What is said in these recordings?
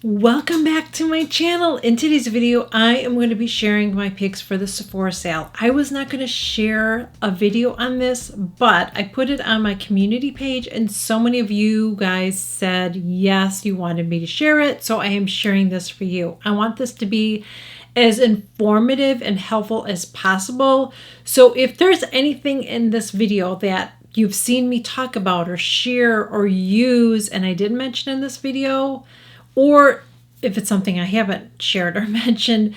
Welcome back to my channel. In today's video, I am going to be sharing my picks for the Sephora sale. I was not going to share a video on this, but I put it on my community page and so many of you guys said, yes, you wanted me to share it. So I am sharing this for you. I want this to be as informative and helpful as possible. So if there's anything in this video that you've seen me talk about or share or use, and I didn't mention in this video, or if it's something I haven't shared or mentioned,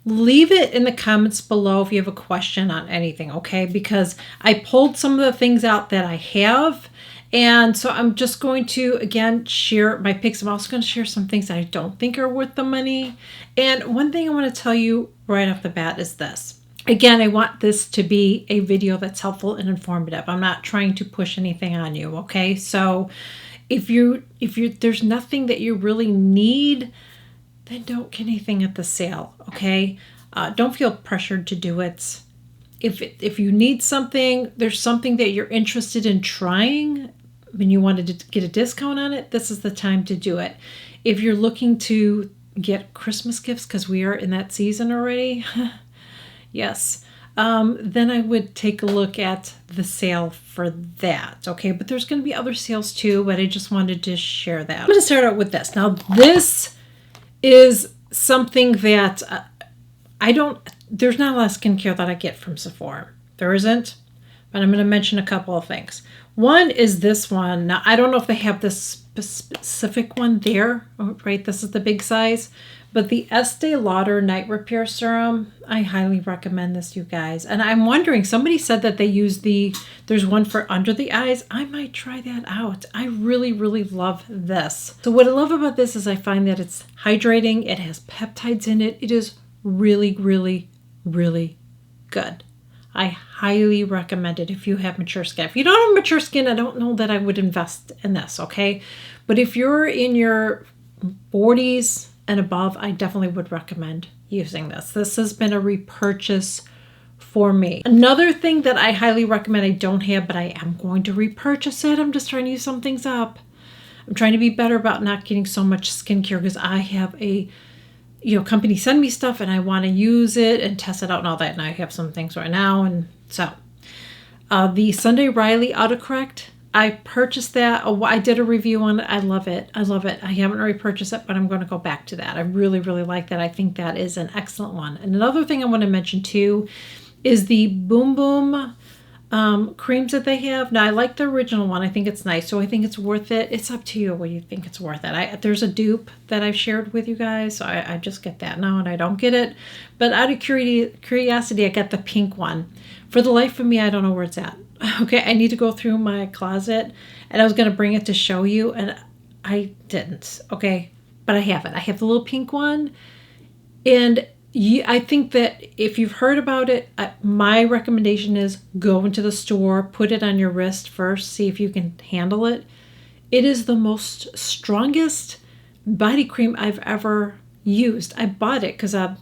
leave it in the comments below if you have a question on anything, okay? Because I pulled some of the things out that I have. And so I'm just going to, again, share my picks. I'm also going to share some things that I don't think are worth the money. And one thing I want to tell you right off the bat is this. Again, I want this to be a video that's helpful and informative. I'm not trying to push anything on you, okay? So if there's nothing that you really need, then don't get anything at the sale, okay? Don't feel pressured to do it. If you need something, there's something that you're interested in trying, and you wanted to get a discount on it, this is the time to do it. If you're looking to get Christmas gifts, because we are in that season already, yes, then I would take a look at the sale for that, okay? But there's going to be other sales too, but I just wanted to share that. I'm going to start out with this. Now, this is something that there's not a lot of skincare that I get from Sephora. There isn't, but I'm going to mention a couple of things. One is this one. Now, I don't know if they have this specific one there, right? This is the big size. But the Estee Lauder Night Repair Serum, I highly recommend this, you guys. And I'm wondering, somebody said that they use there's one for under the eyes. I might try that out. I really, really love this. So what I love about this is I find that it's hydrating. It has peptides in it. It is really, really, really good. I highly recommend it if you have mature skin. If you don't have mature skin, I don't know that I would invest in this, okay? But if you're in your 40s, and above, I definitely would recommend using this. This has been a repurchase for me. Another thing that I highly recommend, I don't have, but I am going to repurchase it. I'm just trying to use some things up. I'm trying to be better about not getting so much skincare because I have a company send me stuff and I want to use it and test it out and all that. And I have some things right now. And so the Sunday Riley Autocorrect, I purchased that. I did a review on it. I love it. I love it. I haven't repurchased it, but I'm going to go back to that. I really, really like that. I think that is an excellent one. And another thing I want to mention too is the Boom Boom creams that they have. Now, I like the original one. I think it's nice. So I think it's worth it. It's up to you what you think it's worth it. There's a dupe that I've shared with you guys. So I just get that now and I don't get it. But out of curiosity, I got the pink one. For the life of me, I don't know where it's at. Okay, I need to go through my closet and I was going to bring it to show you and I didn't, okay? But I have it. I have the little pink one and I think that if you've heard about it, my recommendation is go into the store, put it on your wrist first, see if you can handle it. It is the most strongest body cream I've ever used. I bought it because I'm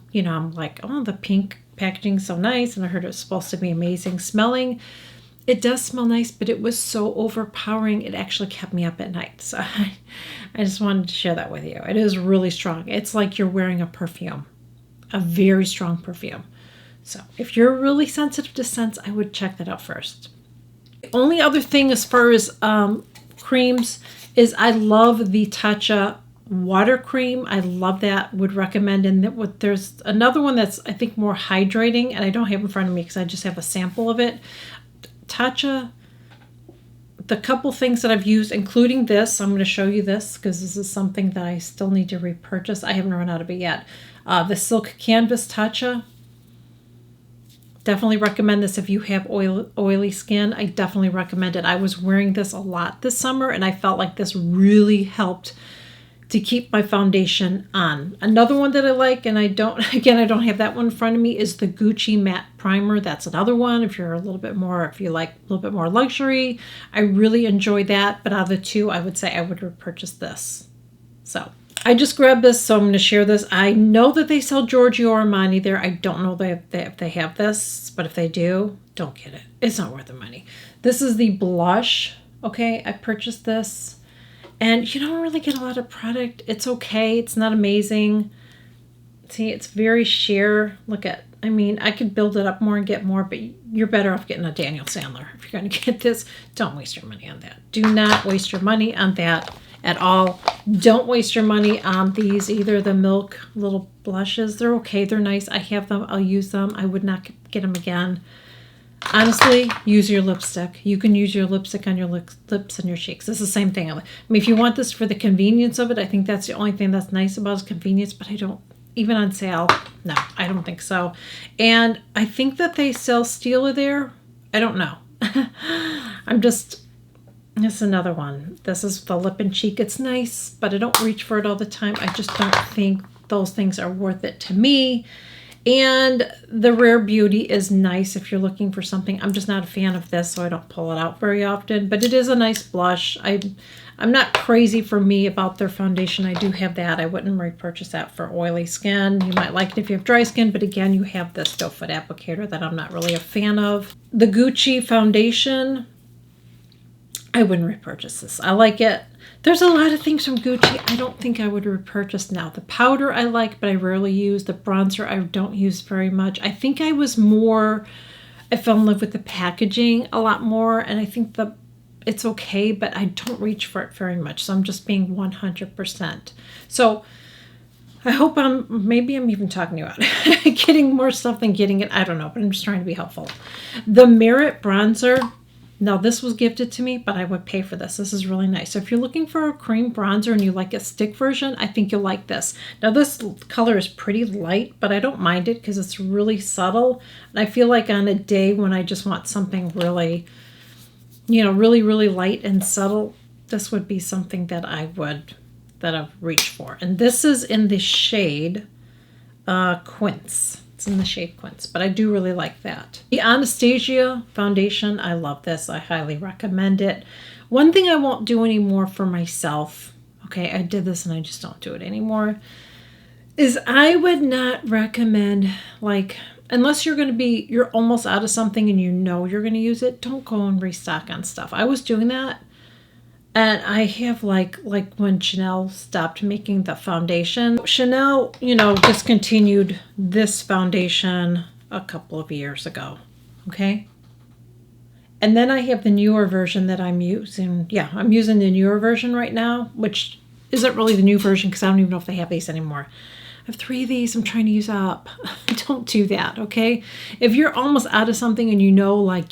like, oh, the pink packaging's so nice and I heard it was supposed to be amazing smelling. It does smell nice, but it was so overpowering, it actually kept me up at night. So I just wanted to share that with you. It is really strong. It's like you're wearing a perfume, a very strong perfume. So if you're really sensitive to scents, I would check that out first. The only other thing as far as creams is I love the Tatcha water cream. I love that, would recommend. And there's another one that's I think more hydrating and I don't have in front of me because I just have a sample of it. Tatcha, the couple things that I've used, including this, I'm going to show you this because this is something that I still need to repurchase. I haven't run out of it yet. The Silk Canvas Tatcha. Definitely recommend this if you have oily skin. I definitely recommend it. I was wearing this a lot this summer and I felt like this really helped to keep my foundation on. Another one that I like, and I don't have that one in front of me, is the Gucci Matte Primer. That's another one if you like a little bit more luxury. I really enjoy that, but out of the two, I would say I would repurchase this. So I just grabbed this, so I'm going to share this. I know that they sell Giorgio Armani there. I don't know if they have this, but if they do, don't get it. It's not worth the money. This is the blush. Okay, I purchased this. And you don't really get a lot of product. It's okay. It's not amazing. See, it's very sheer. Look at, I mean, I could build it up more and get more, but you're better off getting a Daniel Sandler. If you're going to get this, don't waste your money on that. Do not waste your money on that at all. Don't waste your money on these either. The Milk little blushes, they're okay. They're nice. I have them. I'll use them. I would not get them again. Honestly, use your lipstick. You can use your lipstick on your lips and your cheeks. It's the same thing. I mean, if you want this for the convenience of it, I think that's the only thing that's nice about is convenience, but I don't, even on sale, no, I don't think so. And I think that they sell Stila there. I don't know. This is another one. This is the lip and cheek. It's nice, but I don't reach for it all the time. I just don't think those things are worth it to me. And the Rare Beauty is nice if you're looking for something. I'm just not a fan of this, so I don't pull it out very often. But it is a nice blush. I'm not crazy for me about their foundation. I do have that. I wouldn't repurchase that for oily skin. You might like it if you have dry skin, but again, you have this doe foot applicator that I'm not really a fan of. The Gucci foundation, I wouldn't repurchase this. I like it. There's a lot of things from Gucci I don't think I would repurchase now. The powder I like, but I rarely use. The bronzer I don't use very much. I think I fell in love with the packaging a lot more, and I think it's okay, but I don't reach for it very much. So I'm just being 100%. So I hope maybe I'm even talking about getting more stuff than getting it. I don't know, but I'm just trying to be helpful. The Merit bronzer. Now, this was gifted to me, but I would pay for this. This is really nice. So if you're looking for a cream bronzer and you like a stick version, I think you'll like this. Now, this color is pretty light, but I don't mind it because it's really subtle. And I feel like on a day when I just want something really, really, really light and subtle, this would be something that I would reach for. And this is in the shade Quince. It's in the shade Quince, but I do really like that. The Anastasia foundation, I love this. I highly recommend it. One thing I won't do anymore for myself, okay, I did this and I just don't do it anymore, is I would not recommend, like, unless you're almost out of something and you're going to use it, don't go and restock on stuff. I was doing that. And I have like when Chanel stopped making the foundation. Chanel, discontinued this foundation a couple of years ago. Okay. And then I have the newer version that I'm using. Yeah, I'm using the newer version right now, which isn't really the new version because I don't even know if they have these anymore. I have 3 of these I'm trying to use up. Don't do that, okay? If you're almost out of something and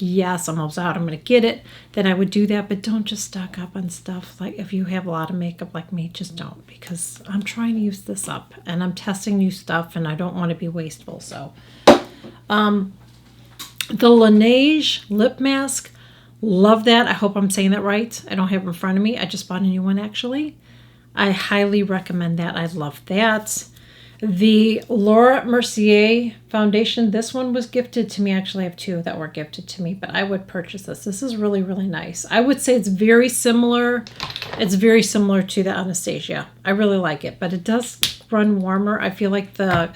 yes, I'm almost out, I'm going to get it, then I would do that. But don't just stock up on stuff. Like if you have a lot of makeup like me, just don't, because I'm trying to use this up and I'm testing new stuff and I don't want to be wasteful. So the Laneige lip mask, love that. I hope I'm saying that right. I don't have it in front of me. I just bought a new one actually. I highly recommend that. I love that. The Laura Mercier foundation, this one was gifted to me. Actually, I have 2 that were gifted to me, but I would purchase this. This is really, really nice. I would say it's very similar. It's very similar to the Anastasia. I really like it, but it does run warmer. I feel like the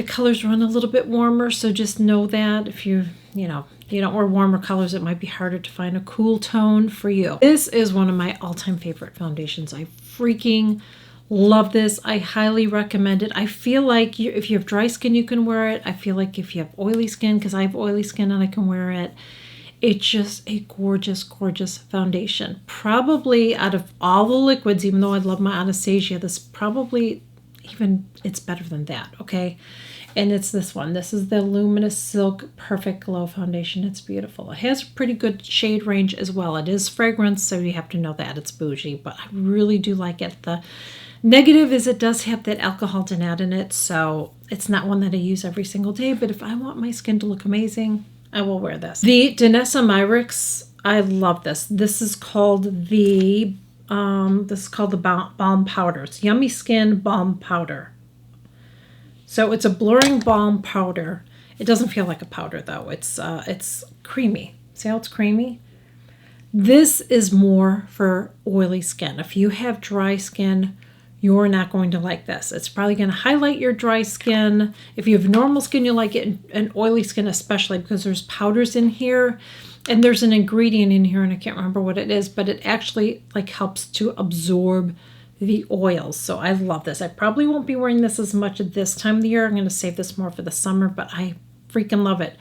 colors run a little bit warmer, so just know that if you don't wear warmer colors, it might be harder to find a cool tone for you. This is one of my all-time favorite foundations. I freaking love this. I highly recommend it. I feel like if you have dry skin, you can wear it. I feel like if you have oily skin, because I have oily skin and I can wear it, it's just a gorgeous, gorgeous foundation. Probably out of all the liquids, even though I love my Anastasia, this probably it's better than that, okay? And it's this one. This is the Luminous Silk Perfect Glow Foundation. It's beautiful. It has a pretty good shade range as well. It is fragrance, so you have to know that it's bougie, but I really do like it. The negative is it does have that alcohol denat in it, so it's not one that I use every single day, but if I want my skin to look amazing, I will wear this. The Danessa Myricks, I love this. This is called the Balm Powder. It's Yummy Skin Balm Powder. So it's a blurring balm powder. It doesn't feel like a powder though. It's creamy. See how it's creamy? This is more for oily skin. If you have dry skin, you're not going to like this. It's probably going to highlight your dry skin. If you have normal skin, you'll like it, and oily skin especially, because there's powders in here. And there's an ingredient in here, and I can't remember what it is, but it actually like helps to absorb the oils. So I love this. I probably won't be wearing this as much at this time of the year. I'm going to save this more for the summer, but I freaking love it.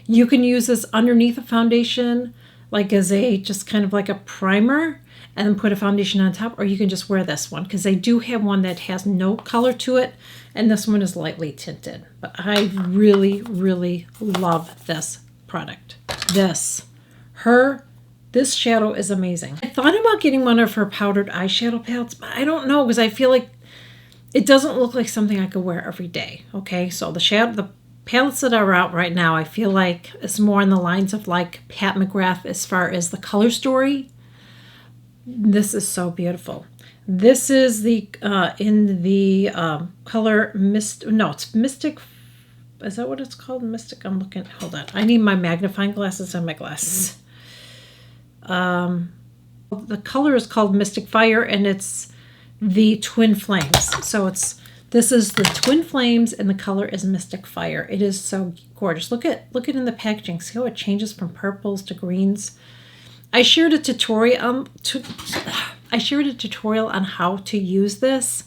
You can use this underneath a foundation, like as a just kind of like a primer, and then put a foundation on top, or you can just wear this one, because they do have one that has no color to it, and this one is lightly tinted. But I really, really love this product. This shadow is amazing. I thought about getting one of her powdered eyeshadow palettes, but I don't know, because I feel like it doesn't look like something I could wear every day. Okay, so the palettes that are out right now, I feel like it's more in the lines of like Pat McGrath as far as the color story. This is so beautiful. This is the in the color Mist. No, it's Mystic. Is that what it's called? Mystic. I'm looking. Hold on. I need my magnifying glasses and my glasses. The color is called Mystic Fire, and it's the Twin Flames. So this is the Twin Flames, and the color is Mystic Fire. It is so gorgeous. Look at in the packaging. See how it changes from purples to greens. I shared a tutorial on how to use this.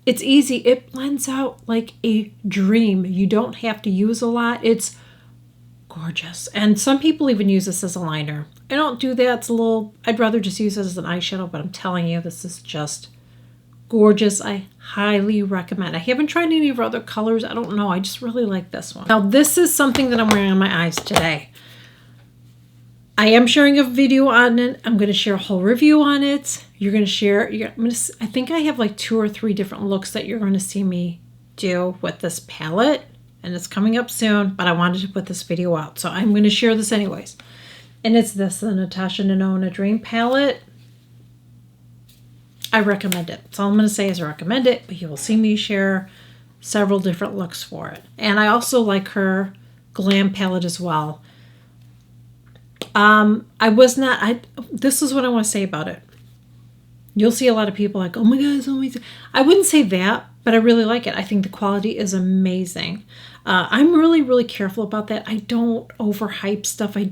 It's easy. It blends out like a dream. You don't have to use a lot. It's gorgeous. And some people even use this as a liner. I don't do that. I'd rather just use it as an eyeshadow, but I'm telling you, this is just gorgeous. I highly recommend. I haven't tried any of her other colors. I don't know. I just really like this one. Now, this is something that I'm wearing on my eyes today. I am sharing a video on it. I'm going to share a whole review on it. You're going to share. I think I have like 2 or 3 different looks that you're going to see me do with this palette. And it's coming up soon, but I wanted to put this video out. So I'm going to share this anyways. And it's this, the Natasha Denona Dream palette. I recommend it. That's all I'm going to say is I recommend it, but you will see me share several different looks for it. And I also like her Glam palette as well. This is what I want to say about it. You'll see a lot of people like, oh my God, it's amazing. I wouldn't say that, but I really like it. I think the quality is amazing. I'm really, really careful about that. I don't overhype stuff. I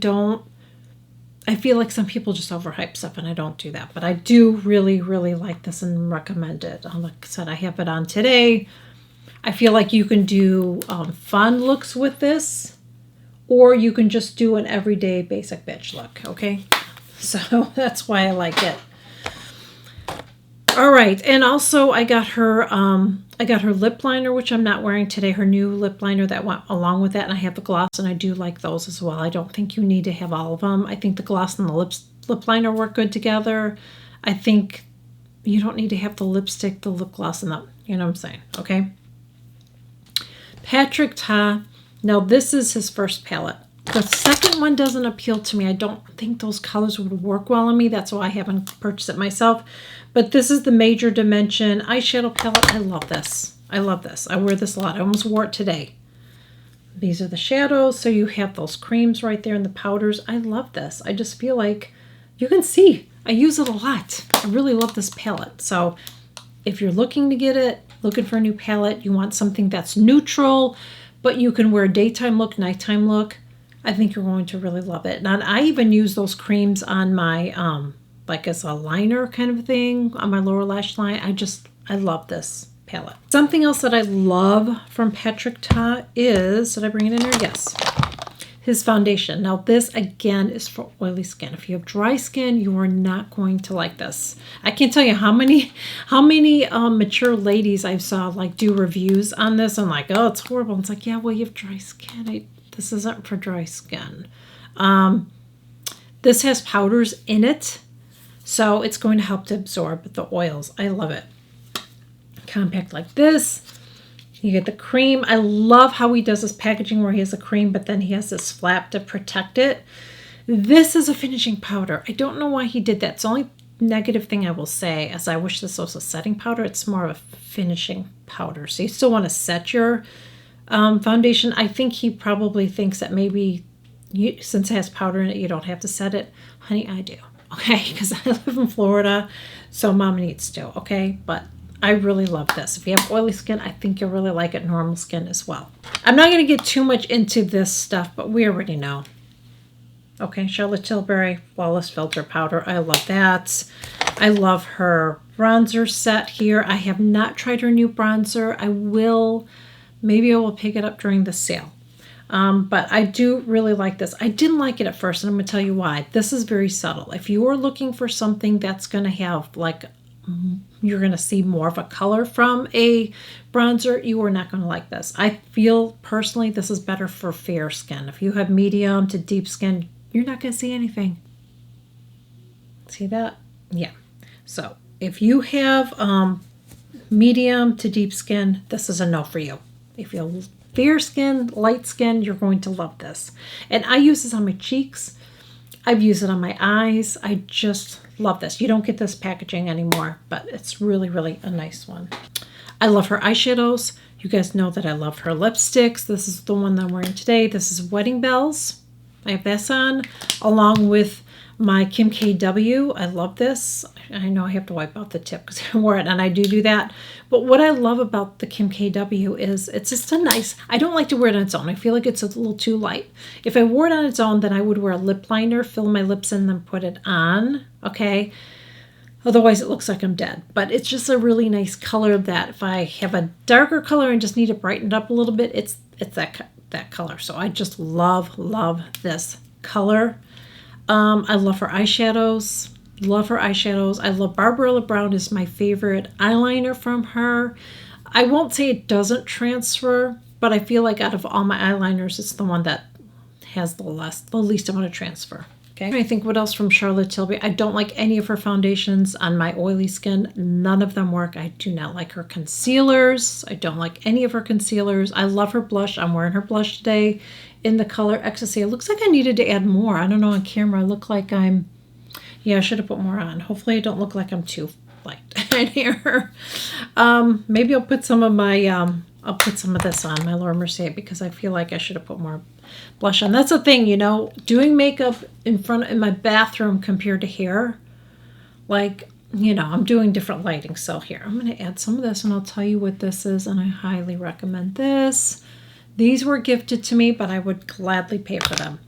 feel like some people just overhype stuff, and I don't do that. But I do really, really like this and recommend it. Like I said, I have it on today. I feel like you can do fun looks with this, or you can just do an everyday basic bitch look, okay? So that's why I like it. All right, and also I got her lip liner, which I'm not wearing today, her new lip liner that went along with that, and I have the gloss, and I do like those as well. I don't think you need to have all of them. I think the gloss and the lip liner work good together. I think you don't need to have the lipstick, the lip gloss, and the, you know what I'm saying, okay? Patrick Ta. Now, this is his first palette. The second one doesn't appeal to me. I don't think those colors would work well on me. That's why I haven't purchased it myself. But this is the Major Dimension eyeshadow palette. I love this. I love this. I wear this a lot. I almost wore it today. These are the shadows. So you have those creams right there and the powders. I love this. I just feel like you can see I use it a lot. I really love this palette. So if you're looking to get it, looking for a new palette, you want something that's neutral, but you can wear a daytime look, nighttime look, I think you're going to really love it. And I even use those creams on my, like as a liner kind of thing, on my lower lash line. I love this palette. Something else that I love from Patrick Ta is, did I bring it in there? Yes. His foundation. Now this again is for oily skin. If you have dry skin, you are not going to like this. I can't tell you how many mature ladies I saw like do reviews on this. I'm like, oh, it's horrible. It's like, yeah, well, you have dry skin. This isn't for dry skin. This has powders in it, so it's going to help to absorb the oils. I love it. Compact like this. You get the cream. I love how he does this packaging where he has a cream, but then he has this flap to protect it. This is a finishing powder. I don't know why he did that. It's the only negative thing I will say, as I wish this was a setting powder. It's more of a finishing powder. So you still want to set your foundation. I think he probably thinks that maybe since it has powder in it, you don't have to set it. Honey, I do. Okay, because I live in Florida, so mom needs to. Okay, but I really love this. If you have oily skin, I think you'll really like it. Normal skin as well. I'm not going to get too much into this stuff, but we already know. Okay, Charlotte Tilbury Flawless Filter Powder. I love that. I love her bronzer set here. I have not tried her new bronzer. I will. Maybe I will pick it up during the sale. But I do really like this. I didn't like it at first, and I'm going to tell you why. This is very subtle. If you are looking for something that's going to have, like, you're going to see more of a color from a bronzer, you are not going to like this. I feel personally this is better for fair skin. If you have medium to deep skin, you're not going to see anything. See that? Yeah. So if you have medium to deep skin, this is a no for you. If you have fair skin, light skin, you're going to love this. And I use this on my cheeks. I've used it on my eyes. I just love this. You don't get this packaging anymore, but it's really, really a nice one. I love her eyeshadows. You guys know that I love her lipsticks. This is the one that I'm wearing today. This is Wedding Bells. I have this on along with my Kim KW. I love this. I know I have to wipe out the tip because I wore it, and I do that. But what I love about the Kim KW is it's just a nice, I don't like to wear it on its own. I feel like it's a little too light. If I wore it on its own, then I would wear a lip liner, fill my lips in, then put it on, okay? Otherwise, it looks like I'm dead. But it's just a really nice color that if I have a darker color and just need it brightened up a little bit, it's that color. So I just love this color. I love her eyeshadows. Love her eyeshadows. I love Barbarella Brown is my favorite eyeliner from her. I won't say it doesn't transfer, but I feel like out of all my eyeliners, it's the one that has the least amount of transfer. Okay. I think what else from Charlotte Tilbury? I don't like any of her foundations on my oily skin. None of them work. I do not like her concealers. I don't like any of her concealers. I love her blush. I'm wearing her blush today in the color Ecstasy. It looks like I needed to add more. I don't know on camera. I look like yeah, I should have put more on. Hopefully I don't look like I'm too light in here. Maybe I'll put some of my, I'll put some of this on, my Laura Mercier, because I feel like I should have put more blush on. That's the thing, you know, doing makeup in my bathroom compared to here, like, you know, I'm doing different lighting. So here, I'm going to add some of this and I'll tell you what this is. And I highly recommend this. These were gifted to me, but I would gladly pay for them.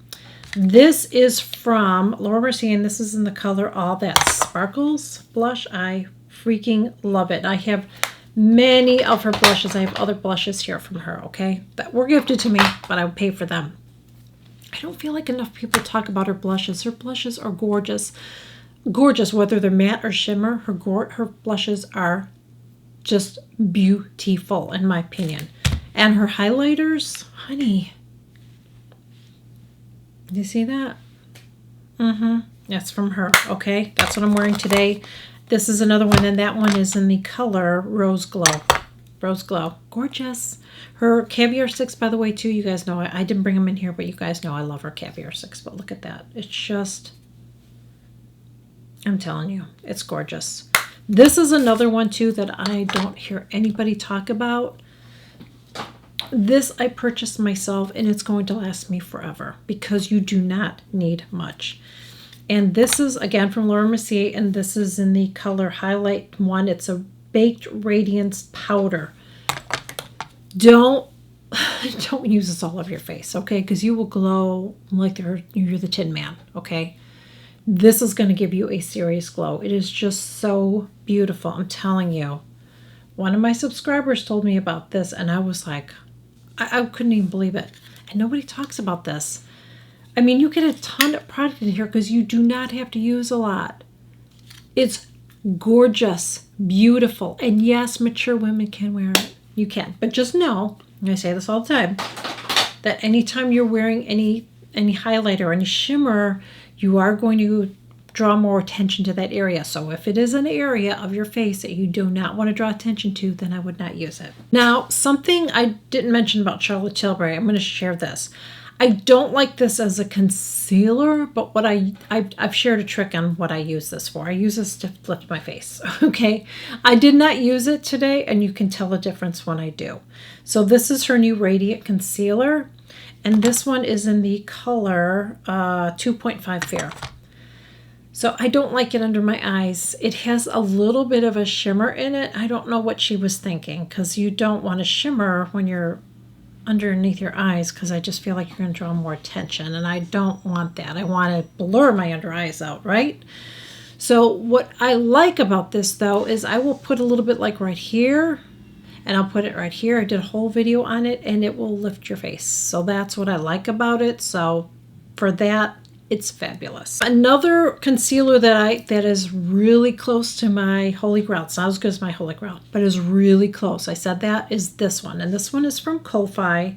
This is from Laura Mercier, and this is in the color All That Sparkles blush. I freaking love it. I have many of her blushes. I have other blushes here from her, okay, that were gifted to me, but I would pay for them. I don't feel like enough people talk about her blushes. Her blushes are gorgeous. Gorgeous, whether they're matte or shimmer. Her blushes are just beautiful, in my opinion. And her highlighters, honey. You see that? That's from her, okay? That's what I'm wearing today. This is another one, and that one is in the color Rose Glow. Rose Glow. Gorgeous. Her Caviar 6, by the way, too, you guys know, I didn't bring them in here, but you guys know I love her Caviar 6, but look at that. It's just, I'm telling you, it's gorgeous. This is another one, too, that I don't hear anybody talk about. This I purchased myself, and it's going to last me forever because you do not need much. And this is, again, from Laura Mercier, and this is in the color Highlight 1. It's a Baked Radiance Powder. Don't use this all over your face, okay? Because you will glow like you're the Tin Man, okay? This is going to give you a serious glow. It is just so beautiful. I'm telling you. One of my subscribers told me about this, and I was like, I couldn't even believe it. And nobody talks about this. I mean, you get a ton of product in here because you do not have to use a lot. It's gorgeous, beautiful, and yes, mature women can wear it. You can. But just know, and I say this all the time, that anytime you're wearing any highlighter or any shimmer, you are going to draw more attention to that area. So if it is an area of your face that you do not want to draw attention to, then I would not use it. Now, something I didn't mention about Charlotte Tilbury, I'm going to share this. I don't like this as a concealer, but what I've shared a trick on what I use this for. I use this to flip my face, okay? I did not use it today, and you can tell the difference when I do. So this is her new Radiant Concealer, and this one is in the color 2.5 Fair. So I don't like it under my eyes. It has a little bit of a shimmer in it. I don't know what she was thinking, because you don't want a shimmer when you're underneath your eyes, because I just feel like you're going to draw more attention, and I don't want that. I want to blur my under eyes out, right? So what I like about this though is I will put a little bit like right here, and I'll put it right here. I did a whole video on it, and it will lift your face. So that's what I like about it. So for that, it's fabulous. Another concealer that is really close to my Holy Grail. It's not as good as my Holy Grail, but is really close. I said that is this one. And this one is from Ko-Fi.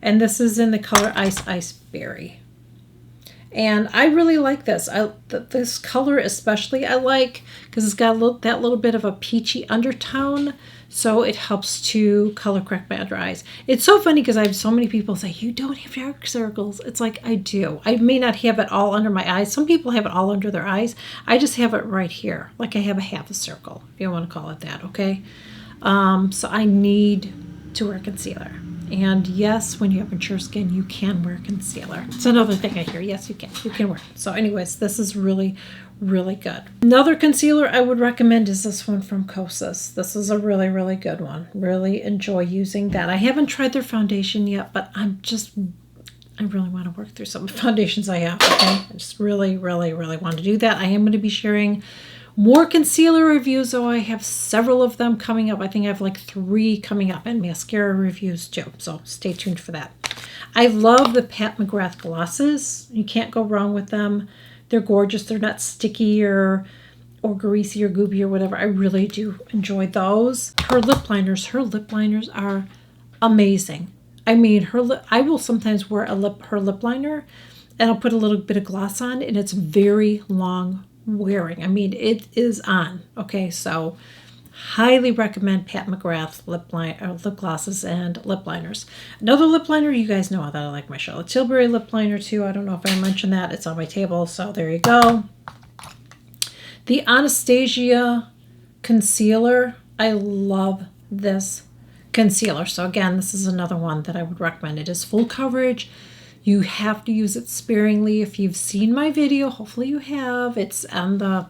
And this is in the color Ice Berry. And I really like this. This color especially I like, because it's got that little bit of a peachy undertone. So it helps to color correct my under eyes. It's so funny because I have so many people say, you don't have dark circles. It's like, I do. I may not have it all under my eyes. Some people have it all under their eyes. I just have it right here. Like I have a half a circle, if you want to call it that, okay? So I need to wear concealer. And yes, when you have mature skin, you can wear concealer. It's another thing I hear. Yes, you can. You can wear it. So anyways, this is really, really good. Another concealer I would recommend is this one from Kosas. This is a really, really good one. Really enjoy using that. I haven't tried their foundation yet, but I really want to work through some foundations I have, okay? I just really, really, really want to do that. I am going to be sharing more concealer reviews, though I have several of them coming up. I think I have like 3 coming up, and mascara reviews too. So stay tuned for that. I love the Pat McGrath glosses. You can't go wrong with them. They're gorgeous. They're not sticky or greasy or gooby or whatever. I really do enjoy those. Her lip liners are amazing. I mean, I will sometimes wear her lip liner, and I'll put a little bit of gloss on, and it's very long wearing. I mean, it is on. Okay, so highly recommend Pat McGrath lip glosses and lip liners. Another lip liner, you guys know that I like my Charlotte Tilbury lip liner too. I don't know if I mentioned that. It's on my table, so there you go. The Anastasia concealer. I love this concealer. So again, this is another one that I would recommend. It is full coverage. You have to use it sparingly. If you've seen my video, hopefully you have. It's on the,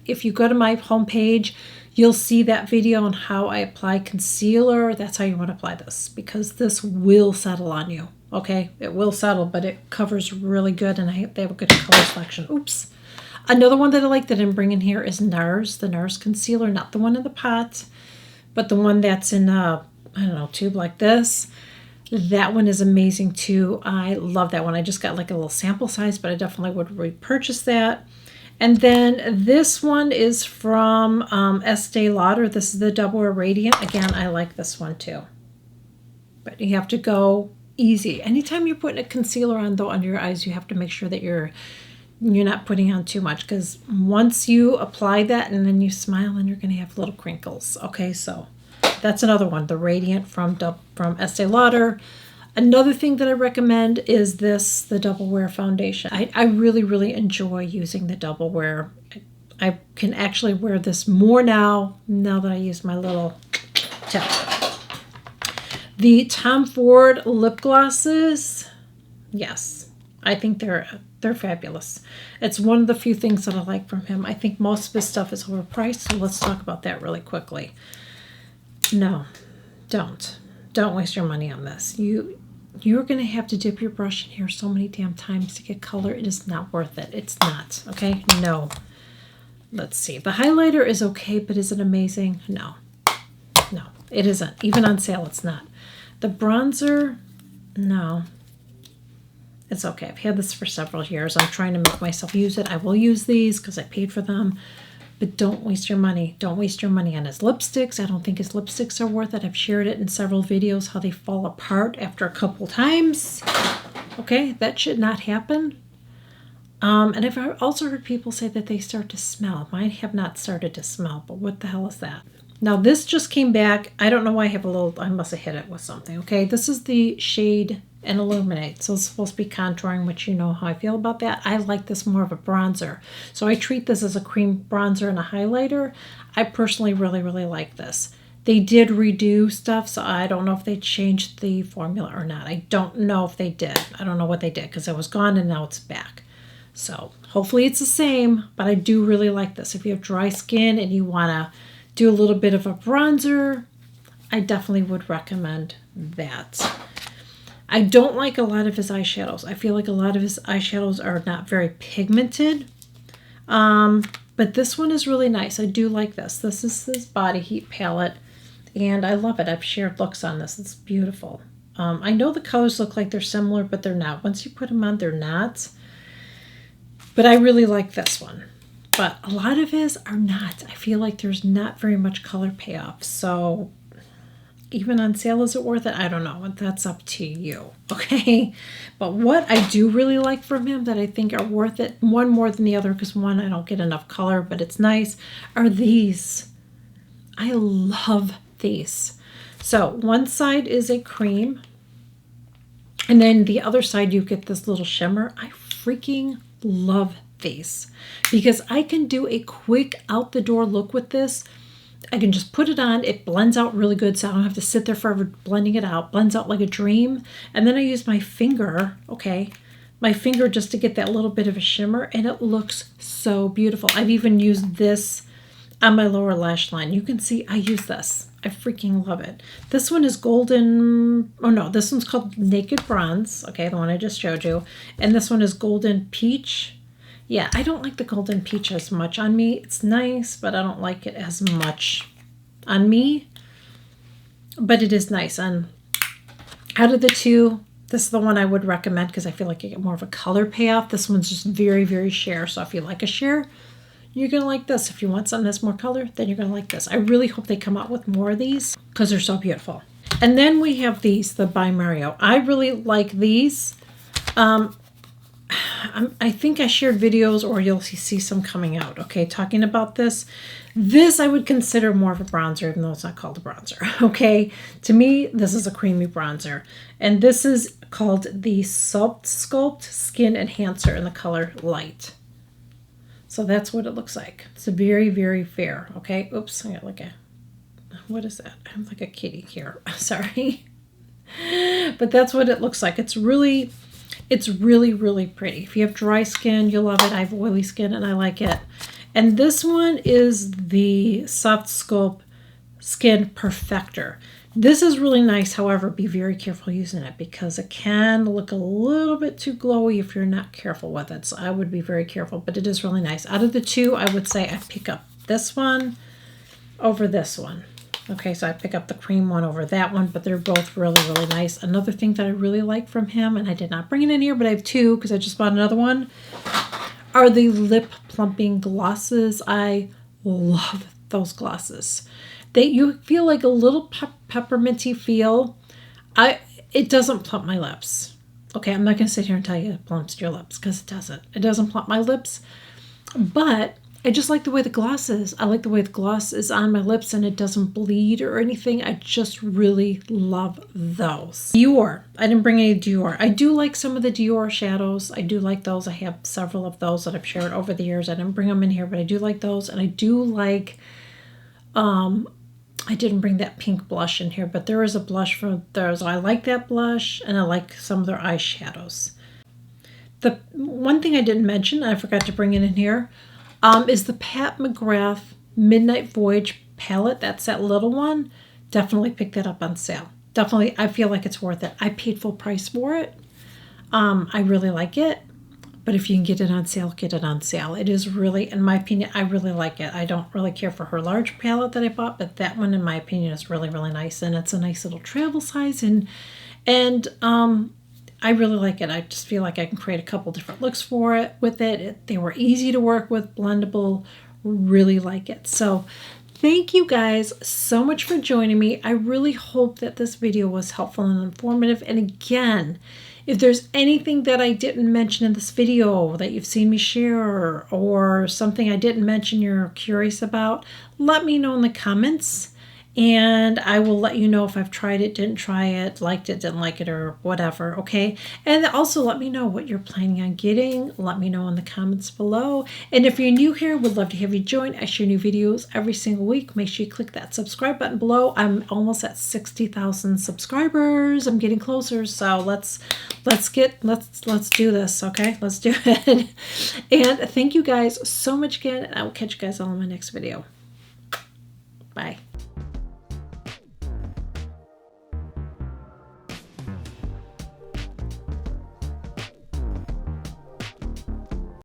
if you go to my homepage, you'll see that video on how I apply concealer. That's how you want to apply this, because this will settle on you. Okay, it will settle, but it covers really good, and they have a good color selection. Oops. Another one that I like that I'm bringing here is NARS, the NARS concealer, not the one in the pot, but the one that's in a, I don't know, tube like this. That one is amazing too. I love that one. I just got like a little sample size, but I definitely would repurchase that. And then this one is from Estee Lauder. This is the Double Wear Radiant. Again, I like this one too. But you have to go easy. Anytime you're putting a concealer on though under your eyes, you have to make sure that you're not putting on too much, because once you apply that and then you smile, and you're going to have little crinkles. Okay, so that's another one, the Radiant from Estee Lauder. Another thing that I recommend is the Double Wear foundation. I really, really enjoy using the Double Wear. I can actually wear this more now that I use my little tip. The Tom Ford lip glosses, yes, I think they're fabulous. It's one of the few things that I like from him. I think most of his stuff is overpriced, so let's talk about that really quickly. No, don't waste your money on this. You're going to have to dip your brush in here so many damn times to get color. It is not worth it. It's not. Okay, no. Let's see. The highlighter is okay, but is it amazing? No, it isn't. Even on sale, it's not. The bronzer, no, it's okay. I've had this for several years. I'm trying to make myself use it. I will use these because I paid for them. But don't waste your money. Don't waste your money on his lipsticks. I don't think his lipsticks are worth it. I've shared it in several videos how they fall apart after a couple times. Okay, that should not happen. And I've also heard people say that they start to smell. Mine have not started to smell, but what the hell is that? Now this just came back. I don't know why I must have hit it with something. Okay, this is the shade and Illuminate. So it's supposed to be contouring, which you know how I feel about that. I like this more of a bronzer. So I treat this as a cream bronzer and a highlighter. I personally really, really like this. They did redo stuff, so I don't know if they changed the formula or not. I don't know if they did. I don't know what they did because it was gone and now it's back. So hopefully it's the same, but I do really like this. If you have dry skin and you want to do a little bit of a bronzer, I definitely would recommend that. I don't like a lot of his eyeshadows. I feel like a lot of his eyeshadows are not very pigmented. But this one is really nice. I do like this. This is his Body Heat palette, and I love it. I've shared looks on this. It's beautiful. I know the colors look like they're similar, but they're not. Once you put them on, they're not. But I really like this one. But a lot of his are not. I feel like there's not very much color payoff. So even on sale, is it worth it? I don't know. That's up to you. Okay. But what I do really like from him that I think are worth it, one more than the other, because one, I don't get enough color, but it's nice, are these. I love these. So one side is a cream, and then the other side you get this little shimmer. I freaking love these because I can do a quick out the door look with this. I can just put it on. It blends out really good, so I don't have to sit there forever blending it out. Blends out like a dream. And then I use my finger, my finger just to get that little bit of a shimmer, and it looks so beautiful. I've even used this on my lower lash line. You can see I use this. I freaking love it. This one is golden. Oh no, this one's called Naked Bronze. Okay, the one I just showed you. And this one is Golden Peach. Yeah, I don't like the Golden Peach as much on me. It's nice, but I don't like it as much on me. But it is nice. And out of the two, this is the one I would recommend because I feel like you get more of a color payoff. This one's just very, very sheer. So if you like a sheer, you're going to like this. If you want something that's more color, then you're going to like this. I really hope they come out with more of these because they're so beautiful. And then we have these, the By Mario. I really like these. I think I shared videos, or you'll see some coming out, okay, talking about this. This I would consider more of a bronzer, even though it's not called a bronzer, okay? To me, this is a creamy bronzer. And this is called the Sculpt Skin Enhancer in the color Light. So that's what it looks like. It's very, very fair, okay? Oops, I got like a, what is that? I'm like a kitty here. Sorry. But that's what it looks like. It's really, really pretty. If you have dry skin, you'll love it. I have oily skin and I like it. And this one is the Soft Sculpt Skin Perfector. This is really nice. However, be very careful using it because it can look a little bit too glowy if you're not careful with it. So I would be very careful, but it is really nice. Out of the two, I would say I pick up this one over this one. Okay, so I pick up the cream one over that one, but they're both really, really nice. Another thing that I really like from him, and I did not bring it in here, but I have two because I just bought another one, are the lip plumping glosses. I love those glosses. You feel like a little pepperminty feel. It doesn't plump my lips. Okay, I'm not going to sit here and tell you it plumps your lips because it doesn't. It doesn't plump my lips, but I just like the way the gloss is. I like the way the gloss is on my lips and it doesn't bleed or anything. I just really love those. Dior. I didn't bring any Dior. I do like some of the Dior shadows. I do like those. I have several of those that I've shared over the years. I didn't bring them in here, but I do like those. And I do like, I didn't bring that pink blush in here, but there is a blush from theirs. I like that blush and I like some of their eyeshadows. The one thing I didn't mention, I forgot to bring it in here, is the Pat McGrath Midnight Voyage palette. That's that little one. Definitely pick that up on sale. Definitely, I feel like it's worth it. I paid full price for it. I really like it. But if you can get it on sale, get it on sale. It is really, in my opinion, I really like it. I don't really care for her large palette that I bought, but that one, in my opinion, is really, really nice. And it's a nice little travel size. And I really like it. I just feel like I can create a couple different looks with it. They were easy to work with, blendable, really like it. So thank you guys so much for joining me. I really hope that this video was helpful and informative. And again, if there's anything that I didn't mention in this video that you've seen me share or something I didn't mention you're curious about, let me know in the comments. and I will let you know if I've tried it, didn't try it, liked it, didn't like it, or whatever, okay? And also let me know what you're planning on getting. Let me know in the comments below. And if you're new here, would love to have you join. I share new videos every single week. Make sure you click that subscribe button below. I'm almost at 60,000 subscribers. I'm getting closer, so let's do this, okay? Let's do it. And thank you guys so much again, and I will catch you guys all in my next video. Bye.